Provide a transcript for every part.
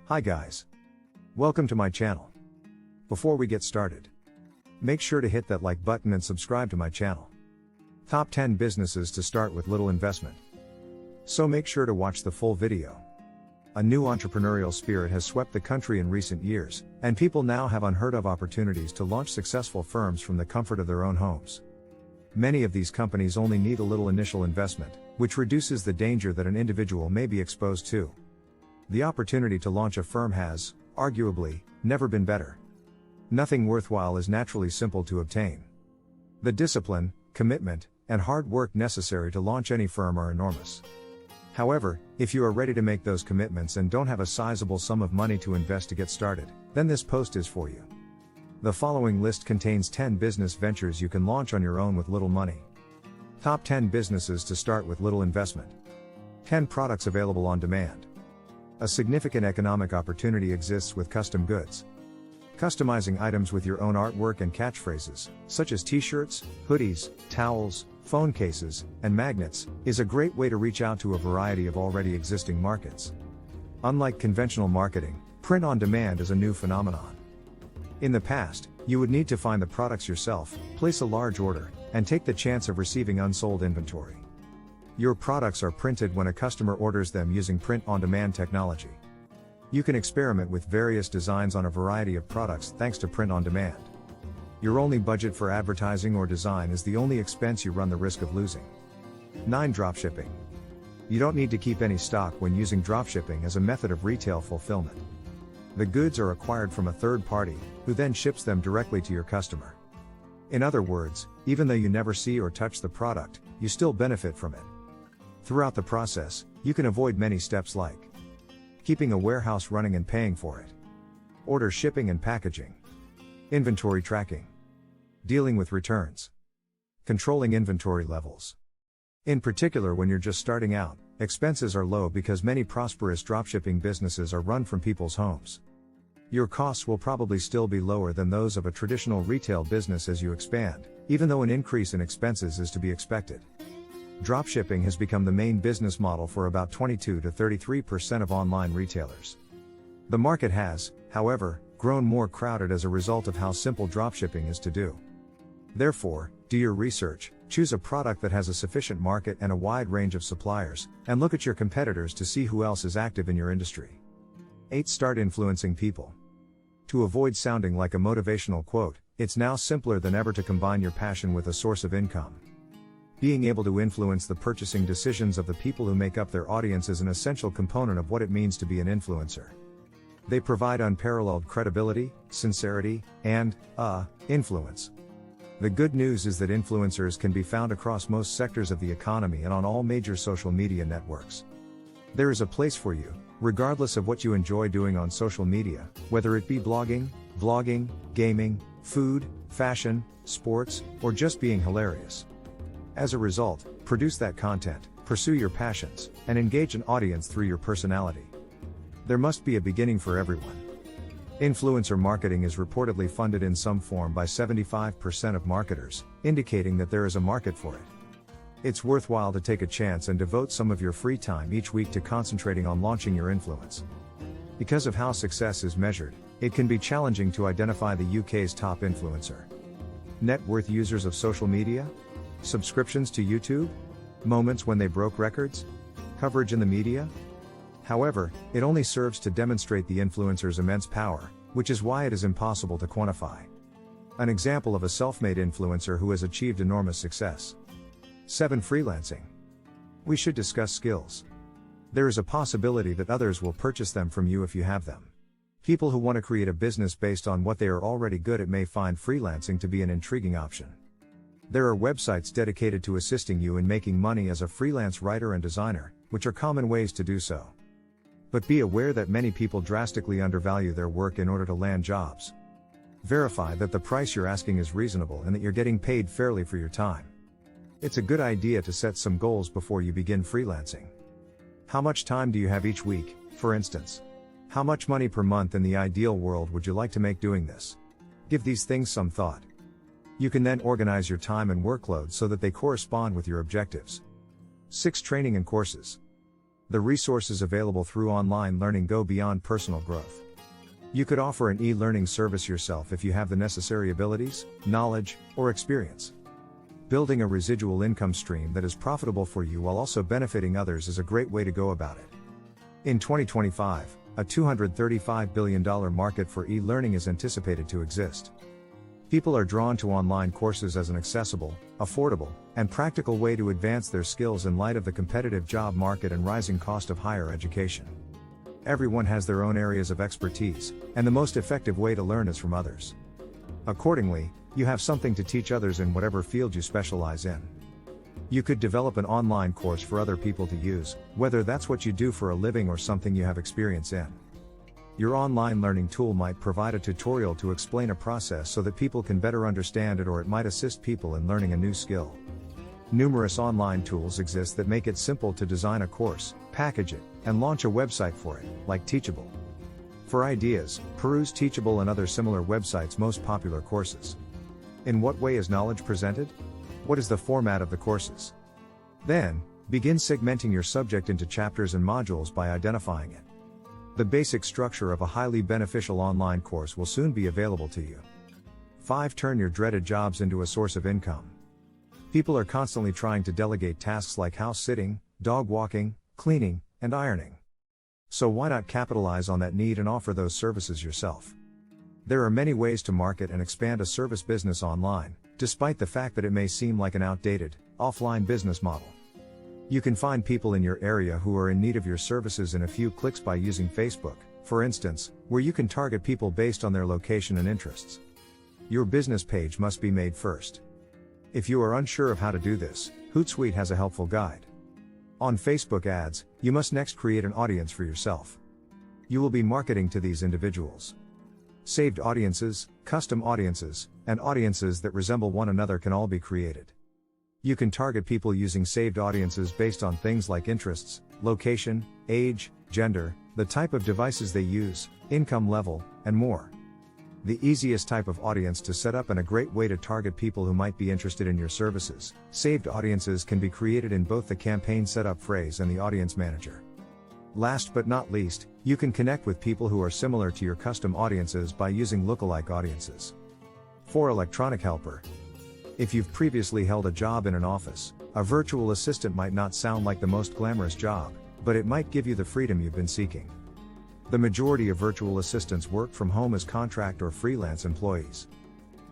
Hi guys. Welcome to my channel. Before we get started, make sure to hit that like button and subscribe to my channel. Top 10 businesses to start with little investment. So make sure to watch the full video. A new entrepreneurial spirit has swept the country in recent years, and people now have unheard of opportunities to launch successful firms from the comfort of their own homes. Many of these companies only need a little initial investment, which reduces the danger that an individual may be exposed to. The opportunity to launch a firm has, arguably, never been better. Nothing worthwhile is naturally simple to obtain. The discipline, commitment, and hard work necessary to launch any firm are enormous. However, if you are ready to make those commitments and don't have a sizable sum of money to invest to get started, then this post is for you. The following list contains 10 business ventures you can launch on your own with little money. Top 10 businesses to start with little investment. 10 products available on demand. A significant economic opportunity exists with custom goods. Customizing items with your own artwork and catchphrases, such as t-shirts, hoodies, towels, phone cases, and magnets, is a great way to reach out to a variety of already existing markets. Unlike conventional marketing, print on demand is a new phenomenon. In the past, you would need to find the products yourself, place a large order, and take the chance of receiving unsold inventory. Your products are printed when a customer orders them using print-on-demand technology. You can experiment with various designs on a variety of products thanks to print-on-demand. Your only budget for advertising or design is the only expense you run the risk of losing. 9. Dropshipping. You don't need to keep any stock when using dropshipping as a method of retail fulfillment. The goods are acquired from a third party, who then ships them directly to your customer. In other words, even though you never see or touch the product, you still benefit from it. Throughout the process, you can avoid many steps like keeping a warehouse running and paying for it, order shipping and packaging, inventory tracking, dealing with returns, controlling inventory levels. In particular, when you're just starting out, expenses are low because many prosperous dropshipping businesses are run from people's homes. Your costs will probably still be lower than those of a traditional retail business as you expand, even though an increase in expenses is to be expected. Dropshipping has become the main business model for about 22 to 33% of online retailers. The market has, however, grown more crowded as a result of how simple dropshipping is to do. Therefore, do your research, choose a product that has a sufficient market and a wide range of suppliers, and look at your competitors to see who else is active in your industry. 8. Start influencing people. To avoid sounding like a motivational quote, it's now simpler than ever to combine your passion with a source of income. Being able to influence the purchasing decisions of the people who make up their audience is an essential component of what it means to be an influencer. They provide unparalleled credibility, sincerity, and, influence. The good news is that influencers can be found across most sectors of the economy and on all major social media networks. There is a place for you, regardless of what you enjoy doing on social media, whether it be blogging, vlogging, gaming, food, fashion, sports, or just being hilarious. As a result, produce that content, pursue your passions, and engage an audience through your personality. There must be a beginning for everyone. Influencer marketing is reportedly funded in some form by 75% of marketers, indicating that there is a market for it. It's worthwhile to take a chance and devote some of your free time each week to concentrating on launching your influence. Because of how success is measured, it can be challenging to identify the UK's top influencer. Net worth users of social media? Subscriptions to YouTube? Moments when they broke records? Coverage in the media? However, it only serves to demonstrate the influencer's immense power, which is why it is impossible to quantify. An example of a self-made influencer who has achieved enormous success. 7. Freelancing. We should discuss skills. There is a possibility that others will purchase them from you if you have them. People who want to create a business based on what they are already good at may find freelancing to be an intriguing option. There are websites dedicated to assisting you in making money as a freelance writer and designer, which are common ways to do so. But be aware that many people drastically undervalue their work in order to land jobs. Verify that the price you're asking is reasonable and that you're getting paid fairly for your time. It's a good idea to set some goals before you begin freelancing. How much time do you have each week, for instance? How much money per month in the ideal world would you like to make doing this? Give these things some thought. You can then organize your time and workload so that they correspond with your objectives. 6. Training and courses. The resources available through online learning go beyond personal growth. You could offer an e-learning service yourself if you have the necessary abilities, knowledge, or experience. Building a residual income stream that is profitable for you while also benefiting others is a great way to go about it. In 2025, a $235 billion market for e-learning is anticipated to exist. People are drawn to online courses as an accessible, affordable, and practical way to advance their skills in light of the competitive job market and rising cost of higher education. Everyone has their own areas of expertise, and the most effective way to learn is from others. Accordingly, you have something to teach others in whatever field you specialize in. You could develop an online course for other people to use, whether that's what you do for a living or something you have experience in. Your online learning tool might provide a tutorial to explain a process so that people can better understand it, or it might assist people in learning a new skill. Numerous online tools exist that make it simple to design a course, package it, and launch a website for it, like Teachable. For ideas, peruse Teachable and other similar websites' most popular courses. In what way is knowledge presented? What is the format of the courses? Then, begin segmenting your subject into chapters and modules by identifying it. The basic structure of a highly beneficial online course will soon be available to you. 5. Turn your dreaded jobs into a source of income. People are constantly trying to delegate tasks like house sitting, dog walking, cleaning, and ironing. So why not capitalize on that need and offer those services yourself? There are many ways to market and expand a service business online, despite the fact that it may seem like an outdated, offline business model. You can find people in your area who are in need of your services in a few clicks by using Facebook, for instance, where you can target people based on their location and interests. Your business page must be made first. If you are unsure of how to do this, Hootsuite has a helpful guide. On Facebook ads, you must next create an audience for yourself. You will be marketing to these individuals. Saved audiences, custom audiences, and audiences that resemble one another can all be created. You can target people using saved audiences based on things like interests, location, age, gender, the type of devices they use, income level, and more. The easiest type of audience to set up and a great way to target people who might be interested in your services. Saved audiences can be created in both the campaign setup phrase and the audience manager. Last but not least, you can connect with people who are similar to your custom audiences by using lookalike audiences. 4. Electronic helper. If you've previously held a job in an office, a virtual assistant might not sound like the most glamorous job, but it might give you the freedom you've been seeking. The majority of virtual assistants work from home as contract or freelance employees.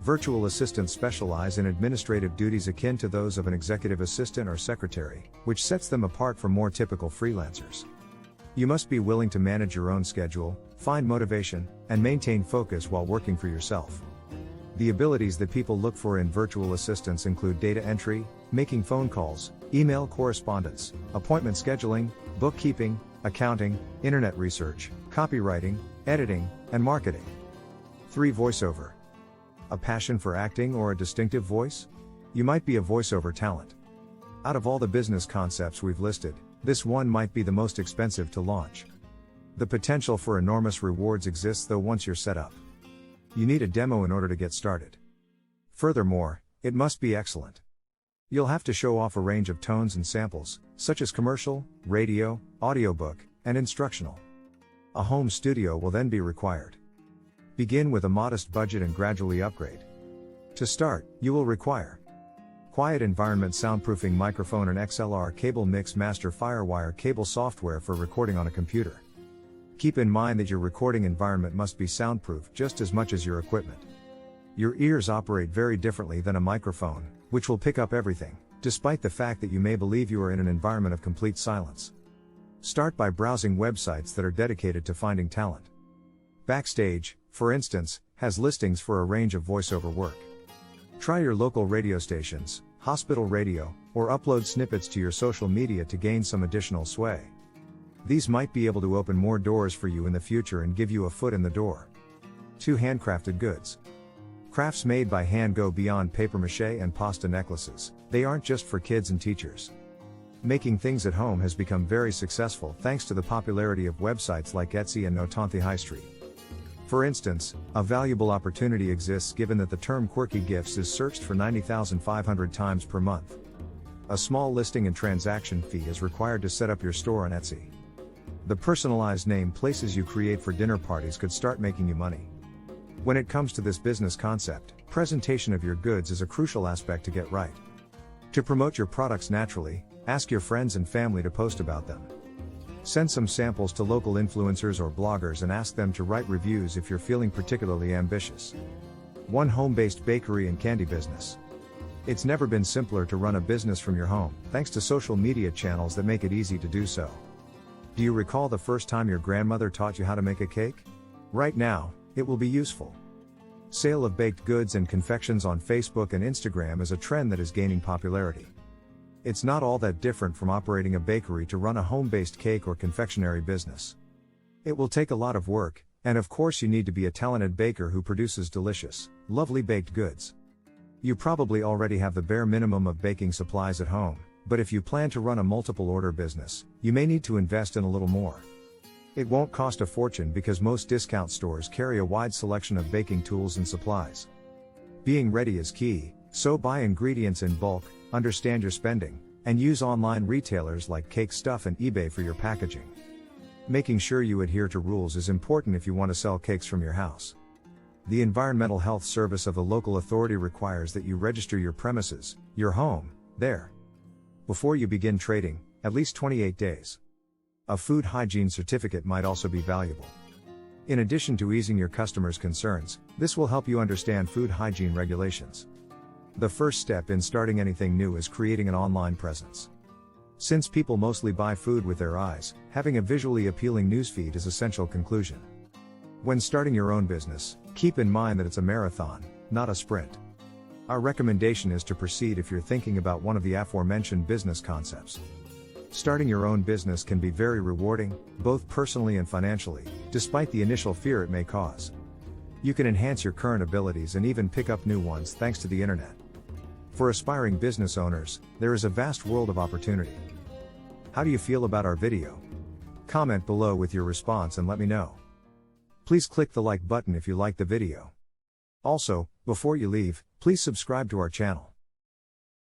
Virtual assistants specialize in administrative duties akin to those of an executive assistant or secretary, which sets them apart from more typical freelancers. You must be willing to manage your own schedule, find motivation, and maintain focus while working for yourself. The abilities that people look for in virtual assistants include data entry, making phone calls, email correspondence, appointment scheduling, bookkeeping, accounting, internet research, copywriting, editing, and marketing. 3. Voiceover. A passion for acting or a distinctive voice? You might be a voiceover talent. Out of all the business concepts we've listed, this one might be the most expensive to launch. The potential for enormous rewards exists though once you're set up. You need a demo in order to get started. Furthermore, it must be excellent. You'll have to show off a range of tones and samples, such as commercial, radio, audiobook, and instructional. A home studio will then be required. Begin with a modest budget and gradually upgrade. To start, you will require quiet environment soundproofing microphone and XLR cable mix master FireWire cable software for recording on a computer. Keep in mind that your recording environment must be soundproof just as much as your equipment. Your ears operate very differently than a microphone, which will pick up everything, despite the fact that you may believe you are in an environment of complete silence. Start by browsing websites that are dedicated to finding talent. Backstage, for instance, has listings for a range of voiceover work. Try your local radio stations, hospital radio, or upload snippets to your social media to gain some additional sway. These might be able to open more doors for you in the future and give you a foot in the door. 2. Handcrafted goods. Crafts made by hand go beyond papier-mâché and pasta necklaces. They aren't just for kids and teachers. Making things at home has become very successful thanks to the popularity of websites like Etsy and Notanti High Street. For instance, a valuable opportunity exists given that the term quirky gifts is searched for 90,500 times per month. A small listing and transaction fee is required to set up your store on Etsy. The personalized name places you create for dinner parties could start making you money. When it comes to this business concept, presentation of your goods is a crucial aspect to get right. To promote your products naturally, ask your friends and family to post about them. Send some samples to local influencers or bloggers and ask them to write reviews if you're feeling particularly ambitious. One home-based bakery and candy business. It's never been simpler to run a business from your home, thanks to social media channels that make it easy to do so. Do you recall the first time your grandmother taught you how to make a cake? Right now, it will be useful. Sale of baked goods and confections on Facebook and Instagram is a trend that is gaining popularity. It's not all that different from operating a bakery to run a home-based cake or confectionery business. It will take a lot of work, and of course you need to be a talented baker who produces delicious, lovely baked goods. You probably already have the bare minimum of baking supplies at home, but if you plan to run a multiple order business, you may need to invest in a little more. It won't cost a fortune because most discount stores carry a wide selection of baking tools and supplies. Being ready is key, so buy ingredients in bulk, understand your spending, and use online retailers like Cake Stuff and eBay for your packaging. Making sure you adhere to rules is important if you want to sell cakes from your house. The Environmental Health Service of the local authority requires that you register your premises, your home, there. Before you begin trading, at least 28 days. A food hygiene certificate might also be valuable. In addition to easing your customers' concerns, this will help you understand food hygiene regulations. The first step in starting anything new is creating an online presence. Since people mostly buy food with their eyes, having a visually appealing newsfeed is essential conclusion. When starting your own business, keep in mind that it's a marathon, not a sprint. Our recommendation is to proceed if you're thinking about one of the aforementioned business concepts. Starting your own business can be very rewarding, both personally and financially, despite the initial fear it may cause. You can enhance your current abilities and even pick up new ones thanks to the internet. For aspiring business owners, there is a vast world of opportunity. How do you feel about our video? Comment below with your response and let me know. Please click the like button if you liked the video. Also, before you leave, please subscribe to our channel.